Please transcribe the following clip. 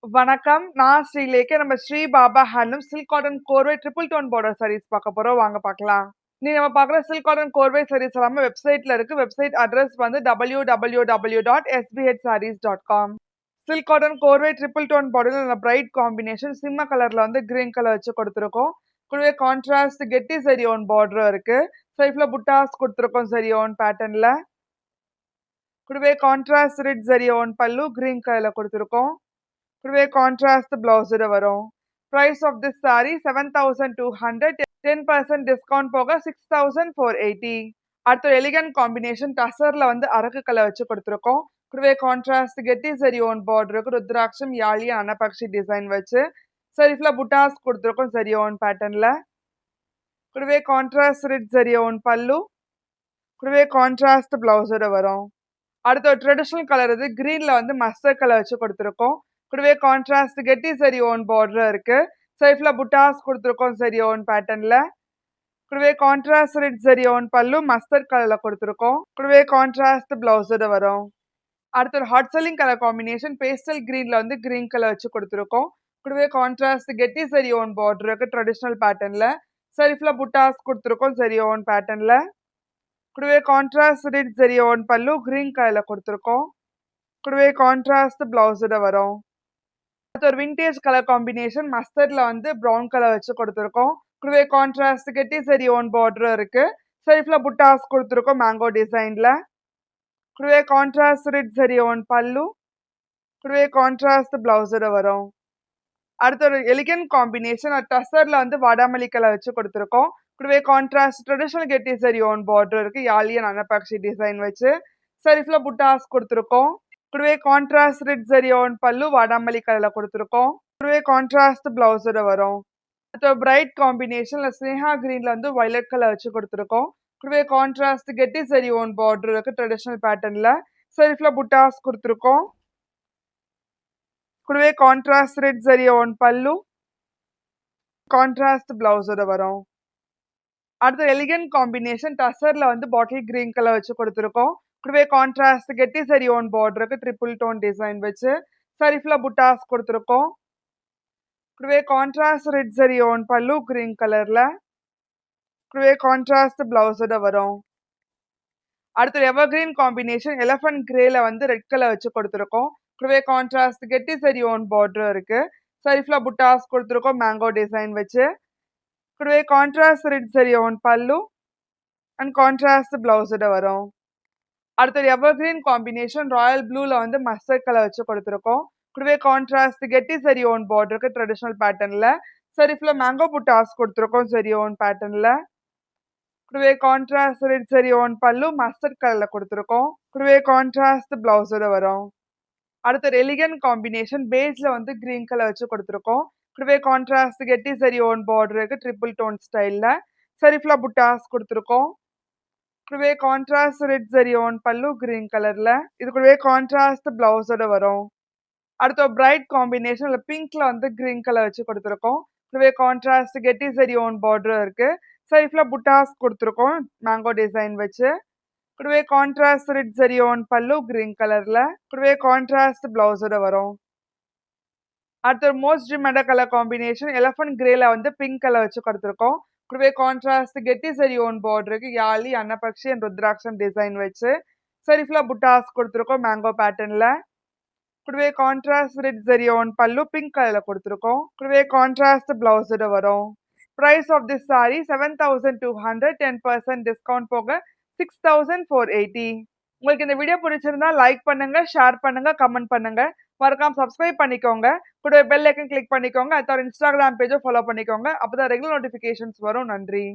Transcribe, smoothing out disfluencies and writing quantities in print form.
வணக்கம். நான் ஸ்ரீலேகா. நம்ம Sri Baba handloom silk cotton கோர்வை ட்ரிபிள் டோன் பார்டர் சாரீஸ் பார்க்க போறோம். வாங்க பார்க்கலாம். நம்ம பார்க்குற சில்க் காட்டன் கோர்வை சாரீஸ் எல்லாமே வெப்சைட்ல இருக்கு. வெப்சைட் அட்ரஸ் வந்து www.sbhsarees.com. சில்க் காட்டன் கோர்வை ட்ரிபிள் டோன் பார்டர்ல பிரைட் காம்பினேஷன் சிம்ம கலர்ல வந்து கிரீன் கலர் வச்சு கொடுத்துருக்கோம். கூடவே கான்ட்ராஸ்ட் கெட்டி சரி ஓன் பார்டரும் இருக்கு. சைட்ல புட்டாஸ் கொடுத்துருக்கோம் சரி ஓன் பேட்டர்ன்ல. கூடவே கான்ட்ராஸ்ட் ரெட் சரி ஓன் பல்லு கிரீன் கலர்ல கொடுத்துருக்கோம். கூடவே கான்ட்ராஸ்ட் பிளவுஸோட வரும். Price of this sari 7200. 10% discount போக 6480. அடுத்த எலிகன்ட் காம்பினேஷன் டசர்ல வந்து அரக்கு கலர் வச்சு கொடுத்துருக்கோம். கூடவே கான்ட்ராஸ்ட் கெட்டி சரி ஓன் பார்டருக்கு ருத்ராட்சம் யாழி அனபக்ஷி டிசைன் வச்சு சரிஃப்ல புட்டாஸ் கொடுத்துருக்கோம் சரி ஓன் பேட்டர்ன்ல. கூடவே கான்ட்ராஸ்ட் ரெட் சரி ஓன் பல்லு. கூடவே கான்ட்ராஸ்ட் பிளவுஸோட வரும். அடுத்த ஒரு ட்ரெடிஷனல் கலர் இது கிரீன்ல வந்து மஸ்டர்ட் கலர் வச்சு கொடுத்துருக்கோம். கூடவே கான்ட்ராஸ்ட் கெட்டி சரி ஓன் பார்டர் இருக்கு. சைஃப்ல புட்டாஸ் கொடுத்துருக்கோம் சரி ஓன் பேட்டர்ன்ல. கூடவே கான்ட்ராஸ்ட் ரெட் சரி ஓன் பல்லு மஸ்டர்ட் கலர்ல கொடுத்துருக்கோம். கூடவே கான்ட்ராஸ்ட் பிளவுஸோட வரும். அடுத்த ஒரு hot selling colour combination pastel கிரீன்ல வந்து கிரீன் கலர் வச்சு கொடுத்துருக்கோம். கூடவே கான்ட்ராஸ்ட் கெட்டி சரி ஓன் பார்டர் இருக்கு ட்ரெடிஷனல் பேட்டர்ன்ல. சைஃப்ல புட்டாஸ் கொடுத்துருக்கோம் சரி ஓன் பேட்டர்ன்ல. கூடவே கான்ட்ராஸ்ட் ரெட் சரி ஓன் பல்லு கிரீன் கலர்ல கொடுத்துருக்கோம். கூடவே கான்ட்ராஸ்ட் பிளவுஸோட வரும். அடுத்து ஒரு விண்டேஜ் கலர் காம்பினேஷன் மஸ்டர்ட்ல வந்து ப்ரௌன் கலர் வச்சு கொடுத்துருக்கோம். கூடவே கான்ட்ராஸ்ட் கெட்டி சரி ஓன் பார்டர் இருக்கு. சைஃப்ல புட்டாஸ் கொடுத்துருக்கோம் மேங்கோ டிசைன்ல. கூடவே கான்ட்ராஸ்ட் ரெட் சரி ஓன் பல்லு. கூடவே கான்ட்ராஸ்ட் பிளவுஸோட வரும். அடுத்த ஒரு எலிகன்ட் காம்பினேஷன் டசர்ல வந்து வாடாமல்லி கலர் வச்சு கொடுத்துருக்கோம். கூடவே கான்ட்ராஸ்ட் ட்ரெடிஷனல் கெட்டி சரி ஓன் பார்டர் இருக்கு யாழியன் அனபக்ஷி டிசைன் வச்சு சரிஃப்ல புட்டாஸ் கொடுத்துருக்கோம். கூடவே கான்ட்ராஸ்ட் ரெட் சரி ஓன் பல்லு வாடாமல்லி கலர்ல கொடுத்துருக்கோம். கூடவே கான்ட்ராஸ்ட் பிளவுஸோட வரும். அடுத்த பிரைட் காம்பினேஷன்ல ஸ்னேஹா கிரீன்ல வந்து வயலட் கலர் வச்சு கொடுத்துருக்கோம். கூடவே கான்ட்ராஸ்ட் கெட்டி சரி ஓன் பார்டர் இருக்கு ட்ரெடிஷனல் பேட்டர்ன்ல. சரிஃப்ல புட்டாஸ் கொடுத்துருக்கோம். கூடவே கான்ட்ராஸ்ட் ரெட் சரி ஓன் பல்லு. கான்ட்ராஸ்ட் பிளவுஸோட வரும். அடுத்த எலிகன்ட் காம்பினேஷன் டசர்ல வந்து பாட்டில் கிரீன் கலர் வச்சு கொடுத்துருக்கோம். கூடவே கான்ட்ராஸ்ட் கெட்டி சரி ஓன் பார்டருக்கு ட்ரிபிள் டோன் டிசைன் வச்சு சரிஃப்ல புட்டாஸ் கொடுத்துருக்கோம். கூடவே கான்ட்ராஸ்ட் ரெட் சரி ஓன் பல்லு கிரீன் கலர்ல. கூடவே கான்ட்ராஸ்ட் பிளவுஸோட வரும். அடுத்து எவர்கிரீன் காம்பினேஷன் எலஃபண்ட் கிரேல வந்து ரெட் கலர் வச்சு கொடுத்துருக்கோம். கூடவே கான்ட்ராஸ்ட் கெட்டி சரி ஓன் பார்டர் இருக்கு. சரிஃப்ல புட்டாஸ் கொடுத்துருக்கோம் மேங்கோ டிசைன் வச்சு. கூடவே கான்ட்ராஸ்ட் ரெட் சரி ஓன் பல்லு அண்ட் கான்ட்ராஸ்ட் பிளவுஸோட வரும். அடுத்தது எவர்கிரீன் காம்பினேஷன் ராயல் ப்ளூல வந்து மஸ்டர்ட் கலர் வச்சு கொடுத்துருக்கோம். கூடவே கான்ட்ராஸ்ட் கெட்டி சரி ஓன் பார்டருக்கு ட்ரெடிஷனல் பேட்டர்ன்ல. சரிஃப்ல மேங்கோ புட்டாஸ் கொடுத்துருக்கோம் சரி ஓன் பேட்டர்ன்ல. கூடவே கான்ட்ராஸ்ட் ரெட் சரி ஓன் பல்லு மஸ்டர்ட் கலர்ல கொடுத்துருக்கோம். கூடவே கான்ட்ராஸ்ட் பிளவுஸோட வரும். அடுத்த எலிகன்ட் காம்பினேஷன் பேஸ்ல வந்து கிரீன் கலர் வச்சு கொடுத்துருக்கோம். கூடவே கான்ட்ராஸ்ட் கெட்டி சரி ஓன் பார்டருக்கு ட்ரிபிள் டோன் ஸ்டைல்ல. சரிஃப்ல புட்டாஸ் கொடுத்துருக்கோம். கூடவே கான்ட்ராஸ்ட் ரெட் சரி ஓன் பல்லு கிரீன் கலர்ல. இது கூடவே கான்ட்ராஸ்ட் பிளவுஸோட வரும். அடுத்த பிரைட் காம்பினேஷன்ல பிங்க்ல வந்து கிரீன் கலர் வச்சு கொடுத்துருக்கோம். கூடவே கான்ட்ராஸ்ட் கெட்டி சரி ஓன் பார்டர் இருக்கு. சரிஃப்ல புட்டாஸ் கொடுத்துருக்கோம் மேங்கோ டிசைன் வச்சு. கூடவே கான்ட்ராஸ்ட் ரெட் சரி ஓன் பல்லு கிரீன் கலர்ல. கூடவே கான்ட்ராஸ்ட் பிளவுஸோட வரும். அடுத்த மோஸ்ட் டிமாண்ட கலர் காம்பினேஷன் எலஃபண்ட் கிரேல வந்து பிங்க் கலர் வச்சு கொடுத்துருக்கோம். கூடவே கான்ட்ராஸ்ட் கெட்டி சரி ஓன் பார்டருக்கு யாழி அன்னபக்ஷி அண்ட் ருத்ராட்சம் டிசைன் வச்சு சரிஃப்ல புட்டாஸ் கொடுத்துருக்கோம் மேங்கோ பேட்டர்ன்ல. கூடவே கான்ட்ராஸ்ட் ரெட் சரி ஓன் பல்லு பிங்க் கலர்ல கொடுத்துருக்கோம். கூடவே கான்ட்ராஸ்ட் பிளவுஸோட வரும். Price of this sari 7200. 10% discount போக 6480. உங்களுக்கு இந்த வீடியோ பிடிச்சிருந்தா லைக் பண்ணுங்க, ஷேர் பண்ணுங்க, கமெண்ட் பண்ணுங்க. மறக்காம சப்ஸ்கிரைப் பண்ணிக்கோங்க. கூடவே பெல் ஐக்கன் கிளிக் பண்ணிக்கோங்க. அடுத்த ஒரு இன்ஸ்டாகிராம் பேஜை ஃபாலோ பண்ணிக்கோங்க. அப்பதான் ரெகுலர் நோட்டிஃபிகேஷன்ஸ் வரும். நன்றி.